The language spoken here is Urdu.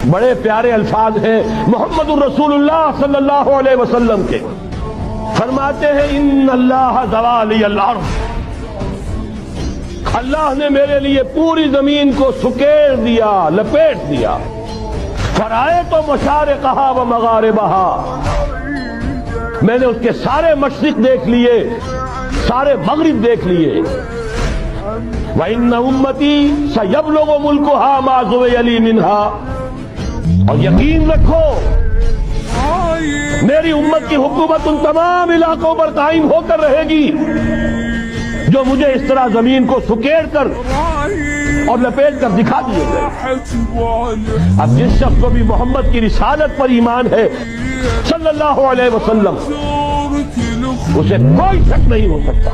بڑے پیارے الفاظ ہیں محمد الرسول اللہ صلی اللہ علیہ وسلم کے، فرماتے ہیں ان اللہ زوالی الارض، اللہ نے میرے لیے پوری زمین کو سکیڑ دیا، لپیٹ دیا، فرائے تو مشارقہا و مغاربہا، میں نے اس کے سارے مشرق دیکھ لیے، سارے مغرب دیکھ لیے، وَإِنَّ أُمَّتِي سَيَبْلُغُ مُلْكُهَا مَا زُوِيَ لِي مِنْهَا، اور یقین رکھو میری امت کی حکومت ان تمام علاقوں پر قائم ہو کر رہے گی جو مجھے اس طرح زمین کو سکیڑ کر اور لپیٹ کر دکھا دیے گئے۔ اب جس شخص کو بھی محمد کی رسالت پر ایمان ہے صلی اللہ علیہ وسلم، اسے کوئی شک نہیں ہو سکتا